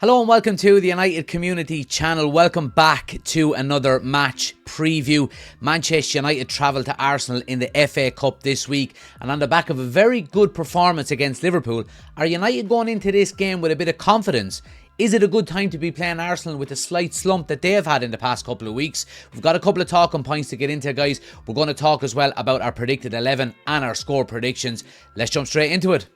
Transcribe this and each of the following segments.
Hello and welcome to the United Community Channel. Welcome back to another match preview. Manchester United travel to Arsenal in the FA Cup this week, and on the back of a very good performance against Liverpool, are United going into this game with a bit of confidence? Is it a good time to be playing Arsenal with a slight slump that they have had in the past couple of weeks? We've got a couple of talking points to get into, guys. We're going to talk as well about our predicted 11 and our score predictions. Let's jump straight into it.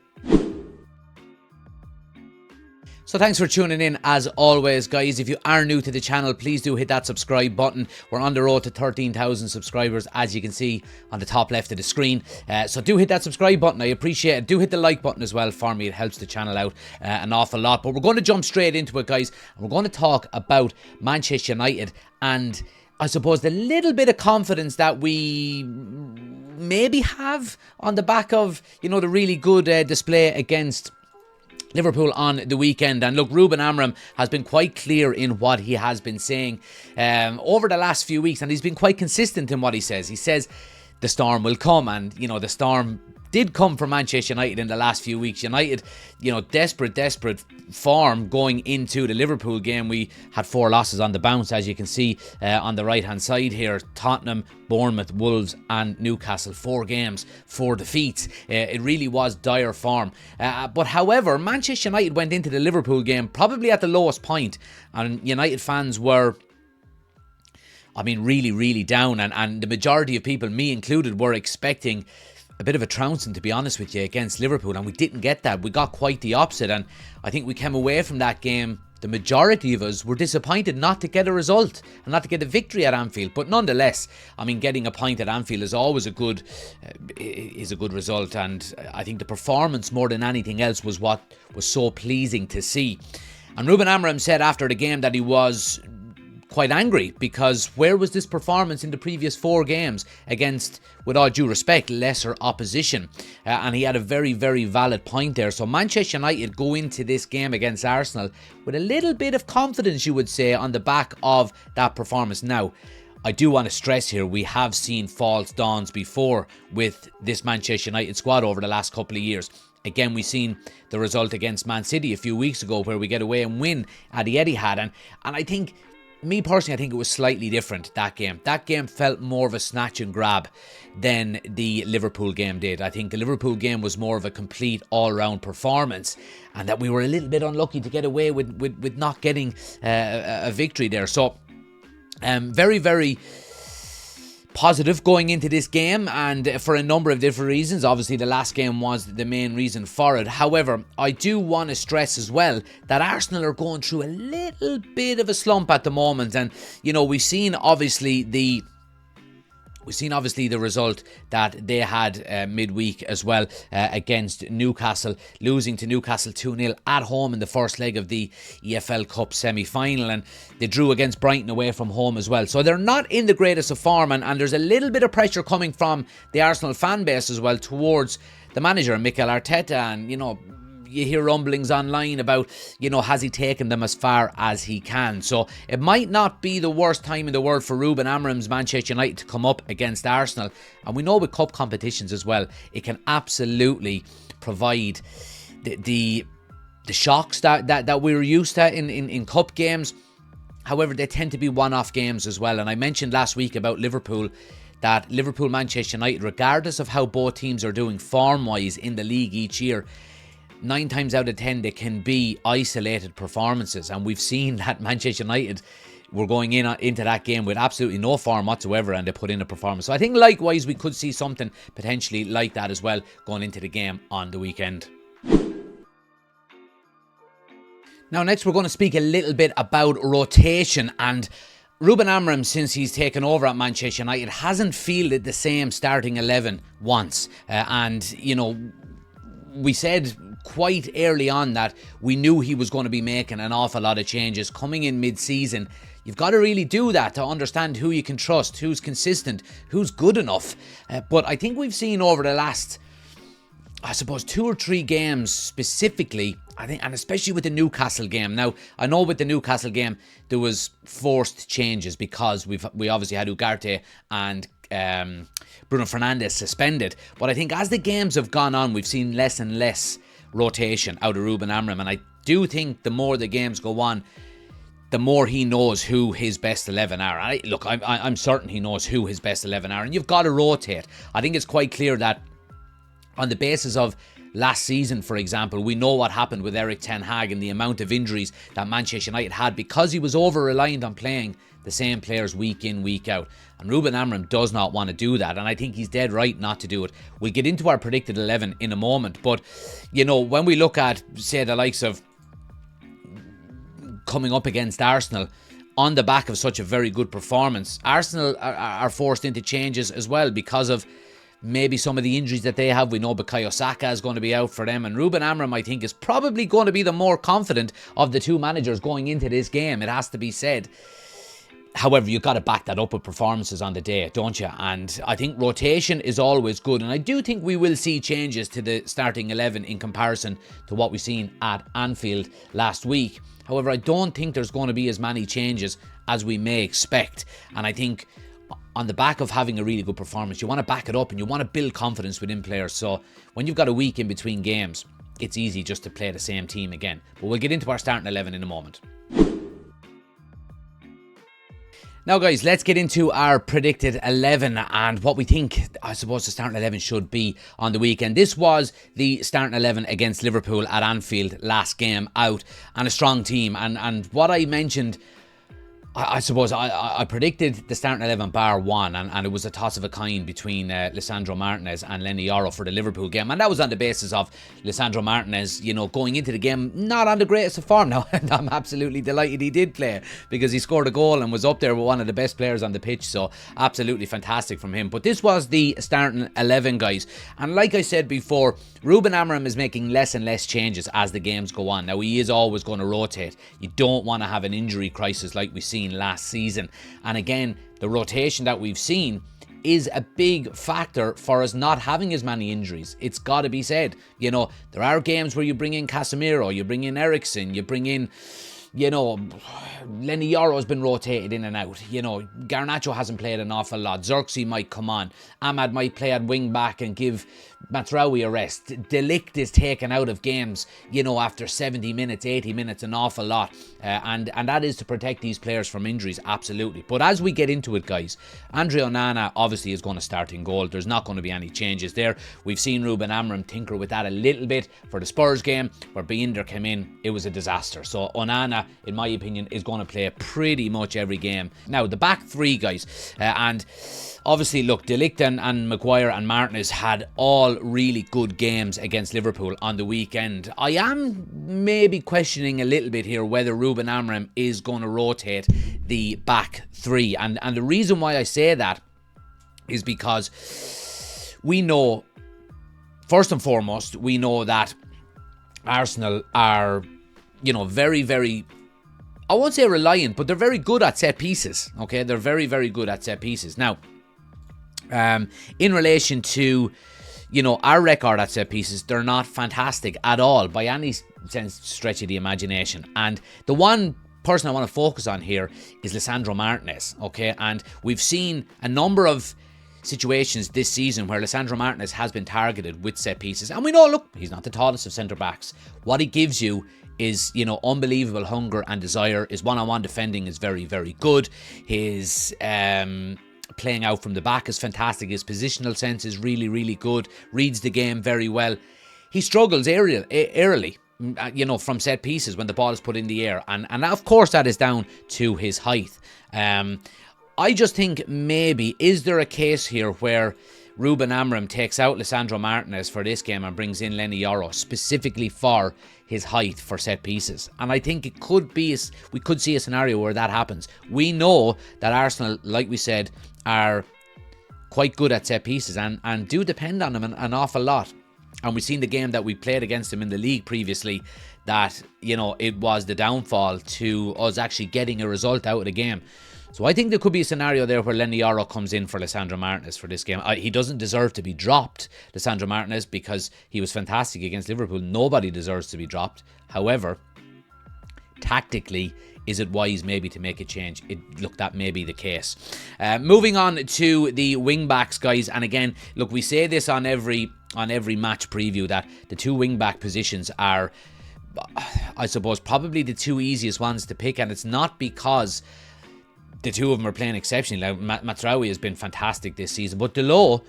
So thanks for tuning in as always, guys. If you are new to the channel, please do hit that subscribe button. We're on the road to 13,000 subscribers, as you can see on the top left of the screen. So do hit that subscribe button. I appreciate it. Do hit the like button as well for me. It helps the channel out an awful lot. But we're going to jump straight into it, guys. And we're going to talk about Manchester United and I suppose the little bit of confidence that we maybe have on the back of, the really good display against Liverpool on the weekend. And look, Ruben Amorim has been quite clear in what he has been saying over the last few weeks, and he's been quite consistent in what he says. He says the storm will come, and the storm did come for Manchester United in the last few weeks. United, desperate form going into the Liverpool game. We had 4 losses on the bounce, as you can see on the right hand side here. Tottenham, Bournemouth, Wolves and Newcastle. 4 games, 4 defeats. It really was dire form. But however, Manchester United went into the Liverpool game probably at the lowest point, and United fans were really down, and the majority of people, me included, were expecting a bit of a trouncing, to be honest with you, against Liverpool, and we didn't get that. We got quite the opposite, and I think we came away from that game, the majority of us were disappointed not to get a result and not to get a victory at Anfield. But nonetheless, getting a point at Anfield is always a good result, and I think the performance more than anything else was what was so pleasing to see. And Ruben Amorim said after the game that he was quite angry, because where was this performance in the previous 4 games against, with all due respect, lesser opposition? And he had a very, very valid point there. So Manchester United go into this game against Arsenal with a little bit of confidence, you would say, on the back of that performance. Now, I do want to stress here, we have seen false dawns before with this Manchester United squad over the last couple of years. Again, we've seen the result against Man City a few weeks ago where we get away and win at the Etihad. And I think, me personally, I think it was slightly different, that game. That game felt more of a snatch and grab than the Liverpool game did. I think the Liverpool game was more of a complete all-round performance, and that we were a little bit unlucky to get away with not getting a victory there. So, very, very positive going into this game, and for a number of different reasons. Obviously, the last game was the main reason for it. However, I do want to stress as well that Arsenal are going through a little bit of a slump at the moment, and we've seen obviously the result that they had midweek as well against Newcastle, losing to Newcastle 2-0 at home in the first leg of the EFL Cup semi-final, and they drew against Brighton away from home as well. So they're not in the greatest of form, and there's a little bit of pressure coming from the Arsenal fan base as well towards the manager, Mikel Arteta, and you hear rumblings online about, has he taken them as far as he can? So it might not be the worst time in the world for Ruben Amorim's Manchester United to come up against Arsenal. And we know with cup competitions as well, it can absolutely provide the shocks that we're used to in cup games. However, they tend to be one-off games as well. And I mentioned last week about Liverpool, that Liverpool-Manchester United, regardless of how both teams are doing form-wise in the league each year, 9 times out of 10 they can be isolated performances, and we've seen that Manchester United were going into that game with absolutely no form whatsoever, and they put in a performance. So I think likewise we could see something potentially like that as well going into the game on the weekend. Now next we're going to speak a little bit about rotation, and Ruben Amorim, since he's taken over at Manchester United, hasn't fielded the same starting 11 once, and we said quite early on that we knew he was going to be making an awful lot of changes coming in mid-season. You've got to really do that to understand who you can trust, who's consistent, who's good enough. But I think we've seen over the last, 2 or 3 games specifically, I think, and especially with the Newcastle game. Now, I know with the Newcastle game there was forced changes because we obviously had Ugarte and Bruno Fernandes suspended. But I think as the games have gone on, we've seen less and less rotation out of Ruben Amorim, and do think the more the games go on, the more he knows who his best 11 are. I'm certain he knows who his best 11 are, and you've got to rotate. I think it's quite clear that on the basis of last season, for example, we know what happened with Erik ten Hag and the amount of injuries that Manchester United had because he was over-reliant on playing the same players week in, week out. And Ruben Amorim does not want to do that, and I think he's dead right not to do it. We'll get into our predicted 11 in a moment, but, when we look at, say, the likes of coming up against Arsenal on the back of such a very good performance, Arsenal are forced into changes as well because of maybe some of the injuries that they have. We know Bukayo Saka is going to be out for them, and Ruben Amorim, I think, is probably going to be the more confident of the two managers going into this game, it has to be said. However, you've got to back that up with performances on the day, don't you? And I think rotation is always good, and I do think we will see changes to the starting 11 in comparison to what we've seen at Anfield last week. However, I don't think there's going to be as many changes as we may expect, and I think on the back of having a really good performance, you want to back it up and you want to build confidence within players. So when you've got a week in between games, it's easy just to play the same team again. But we'll get into our starting 11 in a moment. Now, guys, let's get into our predicted 11 and what we think, I suppose, the starting 11 should be on the weekend. This was the starting 11 against Liverpool at Anfield last game out, and a strong team. And what I mentioned, I suppose I predicted the starting 11 bar one, and it was a toss of a coin between Lisandro Martinez and Lenny Yoro for the Liverpool game, and that was on the basis of Lisandro Martinez, going into the game not on the greatest of form. Now, I'm absolutely delighted he did play because he scored a goal and was up there with one of the best players on the pitch, so absolutely fantastic from him. But this was the starting 11, guys, and like I said before, Ruben Amorim is making less and less changes as the games go on. Now, he is always going to rotate. You don't want to have an injury crisis like we've seen last season, and again, the rotation that we've seen is a big factor for us not having as many injuries. It's got to be said. There are games where you bring in Casemiro, you bring in Eriksen, you bring in, Lenny Yoro has been rotated in and out. Garnacho hasn't played an awful lot. Xerxes might come on. Ahmad might play at wing back and give Matraoui a rest. De Ligt is taken out of games, after 70 minutes, 80 minutes, an awful lot. And that is to protect these players from injuries, absolutely. But as we get into it, guys, Andre Onana obviously is going to start in goal. There's not going to be any changes there. We've seen Ruben Amorim tinker with that a little bit for the Spurs game, where Binder came in. It was a disaster. So Onana, in my opinion, is going to play pretty much every game. Now, the back three, guys, and obviously, look, De Ligt and Maguire and Martinez had all really good games against Liverpool on the weekend. I am maybe questioning a little bit here whether Ruben Amorim is going to rotate the back three. And the reason why I say that is because we know, first and foremost, we know that Arsenal are, very, very, I won't say reliant, but they're very good at set pieces. Okay, they're very, very good at set pieces. Now, in relation to, our record at set pieces, they're not fantastic at all by any stretch of the imagination. And the one person I want to focus on here is Lisandro Martinez, okay? And we've seen a number of situations this season where Lisandro Martinez has been targeted with set pieces. And we know, look, he's not the tallest of centre-backs. What he gives you is, unbelievable hunger and desire. His one-on-one defending is very, very good. His playing out from the back is fantastic. His positional sense is really, really good. Reads the game very well. He struggles aerially, from set pieces when the ball is put in the air. And of course that is down to his height. I just think maybe, is there a case here where Ruben Amorim takes out Lisandro Martinez for this game and brings in Lenny Yoro specifically for his height for set pieces? And I think it could be, we could see a scenario where that happens. We know that Arsenal, like we said, are quite good at set pieces and do depend on them an awful lot. And we've seen the game that we played against them in the league previously, that, it was the downfall to us actually getting a result out of the game. So I think there could be a scenario there where Lenny Yoro comes in for Lisandro Martinez for this game. He doesn't deserve to be dropped, Lisandro Martinez, because he was fantastic against Liverpool. Nobody deserves to be dropped. However, tactically, is it wise maybe to make a change? Look, that may be the case. Moving on to the wing backs, guys. And again, look, we say this on every match preview that the two wing back positions are I suppose, probably the two easiest ones to pick, and it's not because the two of them are playing exceptionally. Like, Mazraoui has been fantastic this season, but Delors,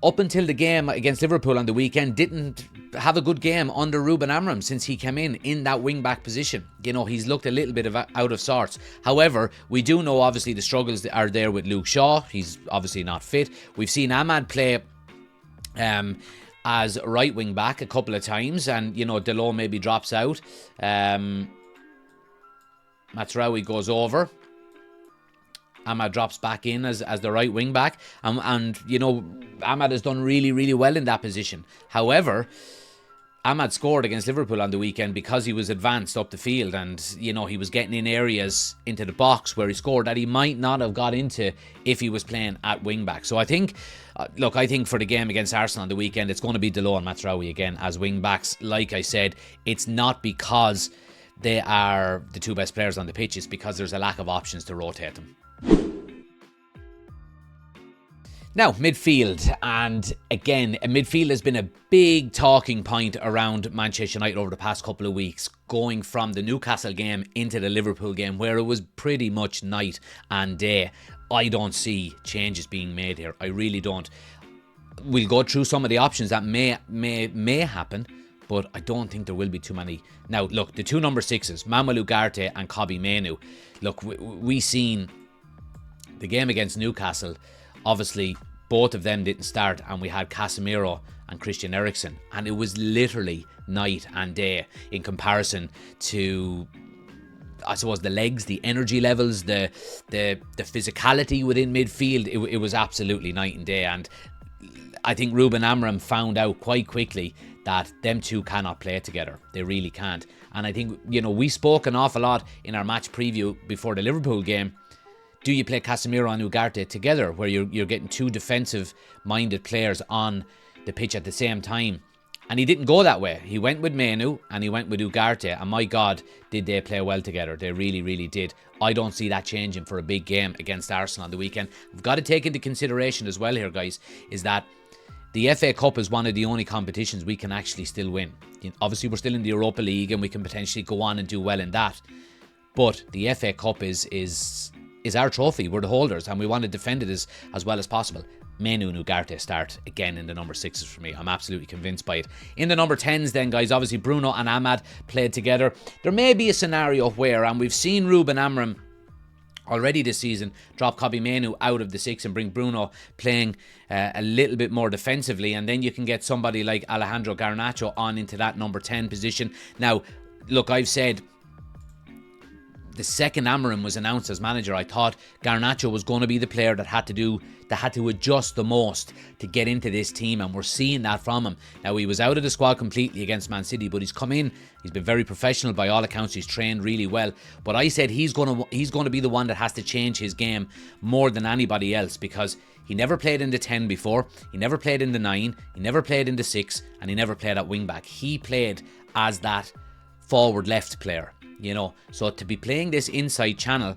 up until the game against Liverpool on the weekend, didn't have a good game under Ruben Amorim since he came in that wing-back position. You know, he's looked a little bit out of sorts. However, we do know, obviously, the struggles that are there with Luke Shaw. He's obviously not fit. We've seen Ahmad play as right wing-back a couple of times, and, you know, Delors maybe drops out. Mazraoui goes over. Ahmad drops back in as the right wing back, and you know, Ahmad has done really, really well in that position. However, Ahmad scored against Liverpool on the weekend because he was advanced up the field, and you know, he was getting in areas into the box where he scored that he might not have got into if he was playing at wing back. So I think, I think for the game against Arsenal on the weekend, it's going to be Delors and Mazraoui again as wing backs. Like I said, it's not because they are the two best players on the pitch, it's because there's a lack of options to rotate them. Now, midfield, and again, midfield has been a big talking point around Manchester United over the past couple of weeks, going from the Newcastle game into the Liverpool game, where it was pretty much night and day. I don't see changes being made here. I really don't. We'll go through some of the options that may happen, but I don't think there will be too many. Now, look, the two number sixes, Manuel Ugarte and Kobbie Mainoo. Look, we seen the game against Newcastle. Obviously, both of them didn't start, and we had Casemiro and Christian Eriksen, and it was literally night and day in comparison to, I suppose, the legs, the energy levels, the physicality within midfield. It was absolutely night and day, and I think Ruben Amorim found out quite quickly that them two cannot play together. They really can't. And I think, you know, we spoke an awful lot in our match preview before the Liverpool game. Do you play Casemiro and Ugarte together, where you're getting two defensive-minded players on the pitch at the same time? And he didn't go that way. He went with Mainoo and he went with Ugarte, and my God, did they play well together. They really, really did. I don't see that changing for a big game against Arsenal on the weekend. We've got to take into consideration as well here, guys, is that the FA Cup is one of the only competitions we can actually still win. Obviously, we're still in the Europa League and we can potentially go on and do well in that. But the FA Cup is our trophy. We're the holders, and we want to defend it as well as possible. Mainoo and Ugarte start again in the number 6s for me. I'm absolutely convinced by it. In the number 10s then, guys, obviously Bruno and Ahmad played together. There may be a scenario where, and we've seen Ruben Amorim already this season drop Kobbie Mainoo out of the 6 and bring Bruno playing a little bit more defensively, and then you can get somebody like Alejandro Garnacho on into that number 10 position. Now, look, I've said the second Amorim was announced as manager, I thought Garnacho was going to be the player that had to adjust the most to get into this team, and we're seeing that from him. Now, he was out of the squad completely against Man City, but he's come in. He's been very professional by all accounts. He's trained really well. But I said he's going to be the one that has to change his game more than anybody else, because he never played in the 10 before. He never played in the 9. He never played in the 6, and he never played at wing back. He played as that forward left player. You know, so to be playing this inside channel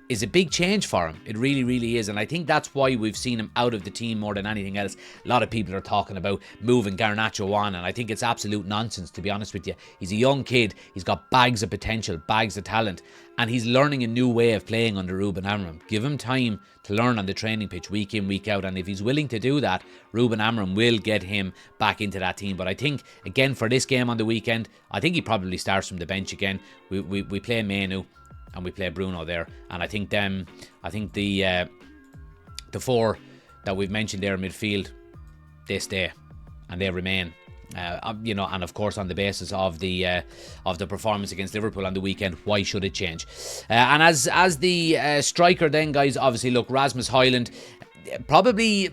is a big change for him. It really, really is. And I think that's why we've seen him out of the team more than anything else. A lot of people are talking about moving Garnacho on, and I think it's absolute nonsense, to be honest with you. He's a young kid. He's got bags of potential, bags of talent, and he's learning a new way of playing under Ruben Amorim. Give him time to learn on the training pitch week in, week out, and if he's willing to do that, Ruben Amorim will get him back into that team. But I think, again, for this game on the weekend, I think he probably starts from the bench again. We play Mainoo and we play Bruno there, and I think the 4 that we've mentioned there in midfield, they stay and they remain. You know, and of course on the basis of the performance against Liverpool on the weekend, why should it change? And as the striker then, guys, obviously look, Rasmus Højlund, probably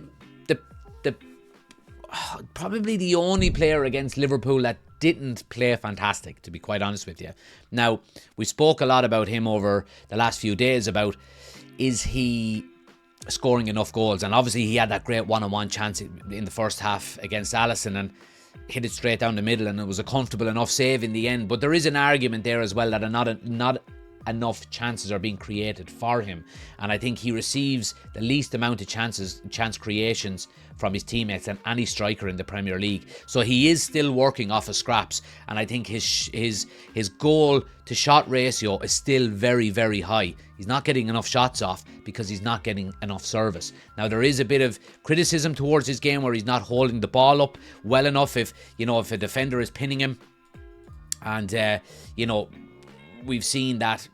the only player against Liverpool that didn't play fantastic, to be quite honest with you. Now, we spoke a lot about him over the last few days about, is he scoring enough goals? And obviously he had that great one-on-one chance in the first half against Alisson and hit it straight down the middle, and it was a comfortable enough save in the end. But there is an argument there as well that not enough chances are being created for him. And I think he receives the least amount of chance creations from his teammates than any striker in the Premier League. So he is still working off of scraps, and I think his goal to shot ratio is still very, very high. He's not getting enough shots off because he's not getting enough service. Now, there is a bit of criticism towards his game where he's not holding the ball up well enough if a defender is pinning him. And, we've seen that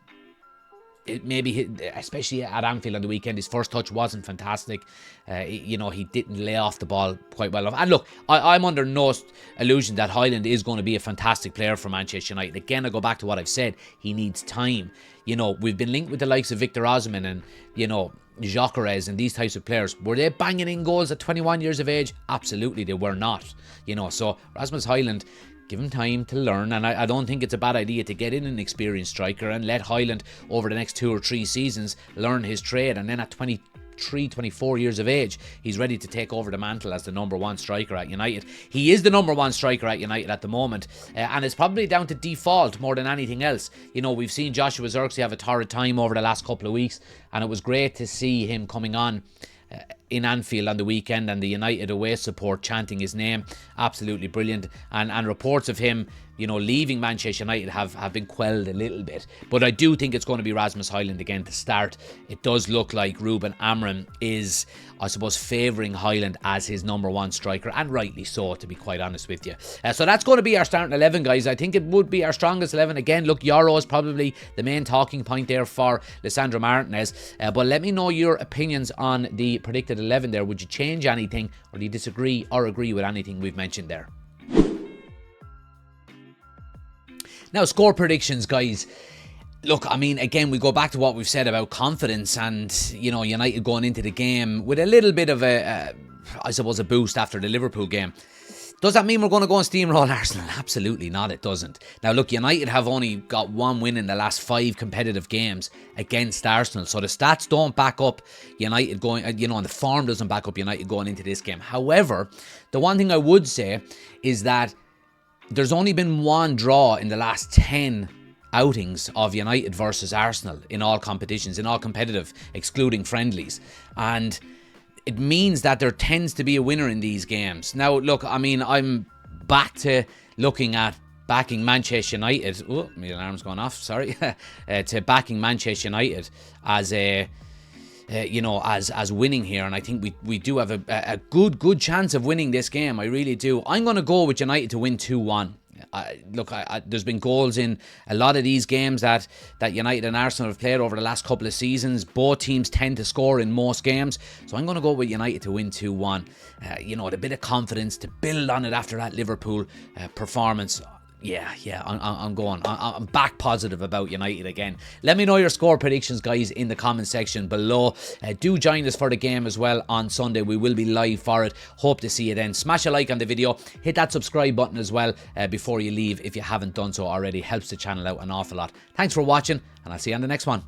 especially at Anfield on the weekend, his first touch wasn't fantastic. He didn't lay off the ball quite well enough. And look, I'm under no illusion that Højlund is going to be a fantastic player for Manchester United. Again, I go back to what I've said. He needs time. We've been linked with the likes of Victor Osimhen and, Gyökeres and these types of players. Were they banging in goals at 21 years of age? Absolutely, they were not. So Rasmus Højlund, give him time to learn, and I don't think it's a bad idea to get in an experienced striker and let Højlund over the next 2 or 3 seasons learn his trade, and then at 23, 24 years of age, he's ready to take over the mantle as the number 1 striker at United. He is the number 1 striker at United at the moment, and it's probably down to default more than anything else. We've seen Joshua Zirkzee have a torrid time over the last couple of weeks, and it was great to see him coming on in Anfield on the weekend and the United away support chanting his name. Absolutely brilliant. And reports of him, leaving Manchester United have been quelled a little bit. But I do think it's going to be Rasmus Højlund again to start. It does look like Ruben Amorim is, I suppose, favouring Højlund as his number 1 striker, and rightly so, to be quite honest with you. So that's going to be our starting 11, guys. I think it would be our strongest 11. Again, look, Euro is probably the main talking point there for Lisandro Martinez. But let me know your opinions on the predicted 11 there. Would you change anything, or do you disagree or agree with anything we've mentioned there? Now, score predictions, guys. Look, I mean, again, we go back to what we've said about confidence and, United going into the game with a little bit of a boost after the Liverpool game. Does that mean we're going to go and steamroll Arsenal? Absolutely not, it doesn't. Now, look, United have only got 1 win in the last 5 competitive games against Arsenal. So the stats don't back up United going, and the form doesn't back up United going into this game. However, the one thing I would say is that there's only been 1 draw in the last 10 outings of United versus Arsenal in all competitions, in all competitive, excluding friendlies. And it means that there tends to be a winner in these games. Now, look, I mean, I'm back to looking at backing Manchester United. Oh, my alarm's gone off, sorry. To backing Manchester United as a... as winning here, and I think we do have a good chance of winning this game. I really do. I'm going to go with United to win 2-1. There's been goals in a lot of these games that United and Arsenal have played over the last couple of seasons. Both teams tend to score in most games, so I'm going to go with United to win 2-1. A bit of confidence to build on it after that Liverpool performance. Yeah, I'm going. I'm back positive about United again. Let me know your score predictions, guys, in the comment section below. Do join us for the game as well on Sunday. We will be live for it. Hope to see you then. Smash a like on the video. Hit that subscribe button as well before you leave if you haven't done so already. Helps the channel out an awful lot. Thanks for watching, and I'll see you on the next one.